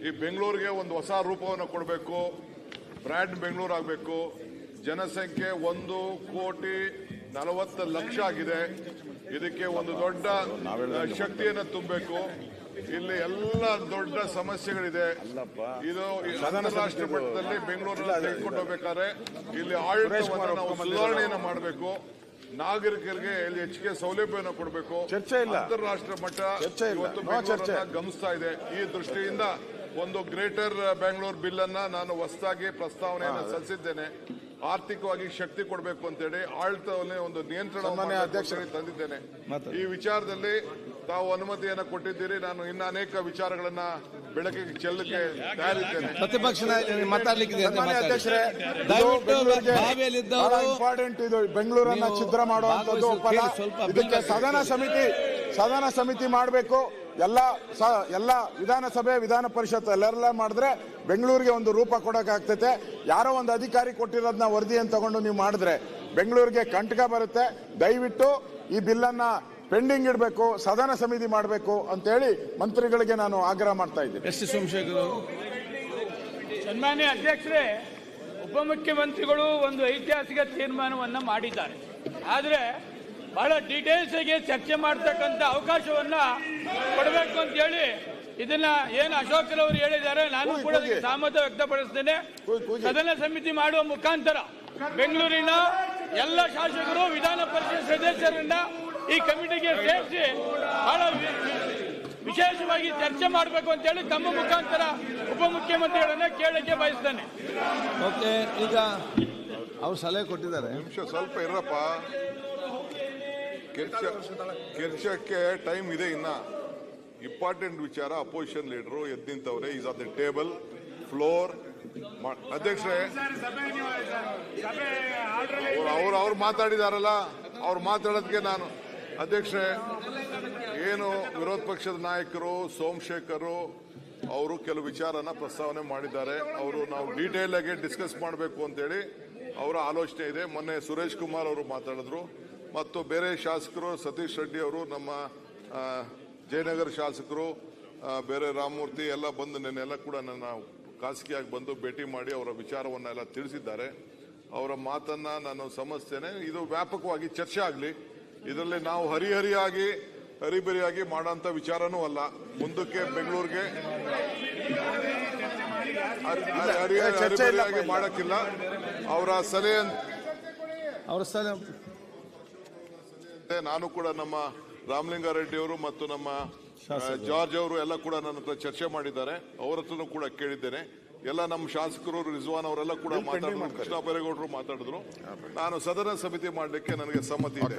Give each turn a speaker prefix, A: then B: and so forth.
A: ಈ ಬೆಂಗಳೂರಿಗೆ ಒಂದು ಹೊಸ ರೂಪವನ್ನು ಕೊಡಬೇಕು, ಬ್ರ್ಯಾಂಡ್ ಬೆಂಗಳೂರು ಆಗಬೇಕು. ಜನಸಂಖ್ಯೆ 1,40,00,000 ಆಗಿದೆ. ಇದಕ್ಕೆ ಒಂದು ದೊಡ್ಡ ಶಕ್ತಿಯನ್ನು ತುಂಬಬೇಕು. ಇಲ್ಲಿ ಎಲ್ಲ ದೊಡ್ಡ ಸಮಸ್ಯೆಗಳಿದೆ. ಇದು ಅಂತಾರಾಷ್ಟ್ರೀಯ ಮಟ್ಟದಲ್ಲಿ ಬೆಂಗಳೂರನ್ನು ತೆಗೆದುಕೊಂಡು ಹೋಗ್ಬೇಕಾದ್ರೆ ಇಲ್ಲಿ ಆಡಳಿತವನ್ನು ನಾವು ಸುಧಾರಣೆಯನ್ನು ಮಾಡಬೇಕು. ನಾಗರಿಕರಿಗೆ ಇಲ್ಲಿ ಹೆಚ್ಚಿಗೆ ಸೌಲಭ್ಯವನ್ನು ಕೊಡಬೇಕು. ಅಂತಾರಾಷ್ಟ್ರೀಯ ಮಟ್ಟ ಇವತ್ತು ಬೆಂಗಳೂರನ್ನ ಗಮನಿಸ್ತಾ ಇದೆ. ಈ ದೃಷ್ಟಿಯಿಂದ ಒಂದು ಗ್ರೇಟರ್ ಬೆಂಗಳೂರು ಬಿಲ್ ಅನ್ನ ನಾನು ಹೊಸದಾಗಿ ಪ್ರಸ್ತಾವನೆಯನ್ನು ಸಲ್ಲಿಸಿದ್ದೇನೆ. ಆರ್ಥಿಕವಾಗಿ ಶಕ್ತಿ ಕೊಡಬೇಕು ಅಂತೇಳಿ ಆಡಳಿತವನ್ನೇ ಒಂದು ನಿಯಂತ್ರಣ ತಂದಿದ್ದೇನೆ. ಈ ವಿಚಾರದಲ್ಲಿ ತಾವು ಅನುಮತಿಯನ್ನು ಕೊಟ್ಟಿದ್ದೀರಿ. ನಾನು ಇನ್ನ ಅನೇಕ ವಿಚಾರಗಳನ್ನ ಬೆಳಕಿಗೆ ಚೆಲ್ಲಕ್ಕೆ ತಯಾರಿದ್ದೇನೆ.
B: ಪ್ರತಿಪಕ್ಷ ಮಾತಾಡ್ಲಿಕ್ಕೆ
C: ಇಂಪಾರ್ಟೆಂಟ್ ಇದು. ಬೆಂಗಳೂರನ್ನ ಛಿದ್ರ ಮಾಡುವಂತದ್ದು ಇದಕ್ಕೆ ಸದನ ಸಮಿತಿ ಮಾಡಬೇಕು. ಎಲ್ಲ ವಿಧಾನಸಭೆ ವಿಧಾನ ಪರಿಷತ್ ಎಲ್ಲರೆಲ್ಲ ಮಾಡಿದ್ರೆ ಬೆಂಗಳೂರಿಗೆ ಒಂದು ರೂಪ ಕೊಡೋಕ್ಕಾಗ್ತೈತೆ. ಯಾರೋ ಒಂದು ಅಧಿಕಾರಿ ಕೊಟ್ಟಿರೋದನ್ನ ವರದಿಯನ್ನು ತಗೊಂಡು ನೀವು ಮಾಡಿದ್ರೆ ಬೆಂಗಳೂರಿಗೆ ಕಂಟಕ ಬರುತ್ತೆ. ದಯವಿಟ್ಟು ಈ ಬಿಲ್ಲನ್ನ ಪೆಂಡಿಂಗ್ ಇಡಬೇಕು, ಸದನ ಸಮಿತಿ ಮಾಡಬೇಕು ಅಂತೇಳಿ ಮಂತ್ರಿಗಳಿಗೆ ನಾನು ಆಗ್ರಹ ಮಾಡ್ತಾ ಇದ್ದೀನಿ.
B: ಎಸ್ ಸೋಮಶೇಖರ್.
D: ಸನ್ಮಾನ್ಯ ಅಧ್ಯಕ್ಷರೇ, ಉಪಮುಖ್ಯಮಂತ್ರಿಗಳು ಒಂದು ಐತಿಹಾಸಿಕ ತೀರ್ಮಾನವನ್ನ ಮಾಡಿದ್ದಾರೆ. ಆದರೆ ಬಹಳ ಡೀಟೇಲ್ಸ್ ಆಗಿ ಚರ್ಚೆ ಮಾಡತಕ್ಕಂತ ಅವಕಾಶವನ್ನ ಕೊಡಬೇಕು ಅಂತ ಹೇಳಿ ಇದನ್ನ ಏನು ಅಶೋಕರವರು ಹೇಳಿದ್ದಾರೆ, ನಾನು ಕೂಡ ಸಹಮತ ವ್ಯಕ್ತಪಡಿಸ್ತೇನೆ. ಸದನ ಸಮಿತಿ ಮಾಡುವ ಮುಖಾಂತರ ಬೆಂಗಳೂರಿನ ಎಲ್ಲ ಶಾಸಕರು, ವಿಧಾನ ಪರಿಷತ್ ಸದಸ್ಯರನ್ನ ಈ ಕಮಿಟಿಗೆ ಸೇರಿಸಿ ಬಹಳ ವಿಶೇಷವಾಗಿ ಚರ್ಚೆ ಮಾಡಬೇಕು ಅಂತ ಹೇಳಿ ತಮ್ಮ ಮುಖಾಂತರ ಉಪಮುಖ್ಯಮಂತ್ರಿಗಳನ್ನ ಕೇಳಕ್ಕೆ ಬಯಸ್ತೇನೆ.
B: ಓಕೆ, ಈಗ ಅವ್ರು ಸಲಹೆ ಕೊಟ್ಟಿದ್ದಾರೆ.
A: ನಿಮಿಷ ಸ್ವಲ್ಪ ಇರಪ್ಪ, ಕೆರ್ಚಕ್ಕೆ ಟೈಮ್ ಇದೆ. ಇನ್ನ ಇಂಪಾರ್ಟೆಂಟ್ ವಿಚಾರ. ಅಪೋಸಿಷನ್ ಲೀಡರು ಎದ್ದು ನಿಂತವ್ರೆ. Is on the table, floor. ಅಧ್ಯಕ್ಷರೇ, ಅವ್ರು ಮಾತಾಡಿದಾರಲ್ಲ, ಅವ್ರು ಮಾತಾಡೋದಕ್ಕೆ ನಾನು ಅಧ್ಯಕ್ಷರೇ, ಏನು ವಿರೋಧ ಪಕ್ಷದ ನಾಯಕರು ಸೋಮಶೇಖರ್ ಅವರು ಕೆಲವು ವಿಚಾರನ ಪ್ರಸ್ತಾವನೆ ಮಾಡಿದ್ದಾರೆ. ಅವರು ನಾವು ಡೀಟೇಲ್ ಆಗಿ ಡಿಸ್ಕಸ್ ಮಾಡಬೇಕು ಅಂತೇಳಿ ಅವರ ಆಲೋಚನೆ ಇದೆ. ಮೊನ್ನೆ ಸುರೇಶ್ ಕುಮಾರ್ ಅವರು ಮಾತಾಡಿದ್ರು ಮತ್ತು ಬೇರೆ ಶಾಸಕರು, ಸತೀಶ್ ರೆಡ್ಡಿ ಅವರು, ನಮ್ಮ ಜಯನಗರ ಶಾಸಕರು, ಬೇರೆ ರಾಮಮೂರ್ತಿ ಎಲ್ಲ ಬಂದು ನೆನ್ನೆಲ್ಲ ಕೂಡ ನನ್ನ ಖಾಸಗಿಯಾಗಿ ಬಂದು ಭೇಟಿ ಮಾಡಿ ಅವರ ವಿಚಾರವನ್ನೆಲ್ಲ ತಿಳಿಸಿದ್ದಾರೆ. ಅವರ ಮಾತನ್ನ ನಾನು ಸಮರ್ಥಿಸ್ತೇನೆ. ಇದು ವ್ಯಾಪಕವಾಗಿ ಚರ್ಚೆ ಆಗಲಿ. ಇದರಲ್ಲಿ ನಾವು ಹರಿಬರಿಯಾಗಿ ಮಾಡೋಂಥ ವಿಚಾರನೂ ಅಲ್ಲ. ಮುಂದಕ್ಕೆ ಬೆಂಗಳೂರಿಗೆ ಹರಿಬರಿಯಾಗಿ ಮಾಡಕ್ಕಿಲ್ಲ. ಅವರ ಸಲಹೆ ನಾನು ಕೂಡ ನಮ್ಮ ರಾಮಲಿಂಗಾರೆಡ್ಡಿ ಅವರು ಮತ್ತು ನಮ್ಮ ಜಾರ್ಜ್ ಅವರು ಎಲ್ಲ ಕೂಡ ನನ್ನ ಹತ್ರ ಚರ್ಚೆ ಮಾಡಿದ್ದಾರೆ. ಅವರ ಹತ್ರನೂ ಕೂಡ ಕೇಳಿದ್ದೇನೆ. ಎಲ್ಲ ನಮ್ಮ ಶಾಸಕರು, ರಿಜ್ವಾನ್ ಅವರೆಲ್ಲ ಕೂಡ ಮಾತಾಡಿದ್ರು, ಕೃಷ್ಣ ಬೈರೇಗೌಡರು ಮಾತಾಡಿದ್ರು. ನಾನು ಸದನ ಸಮಿತಿ ಮಾಡಲಿಕ್ಕೆ ನನಗೆ ಸಮ್ಮತಿ ಇದೆ.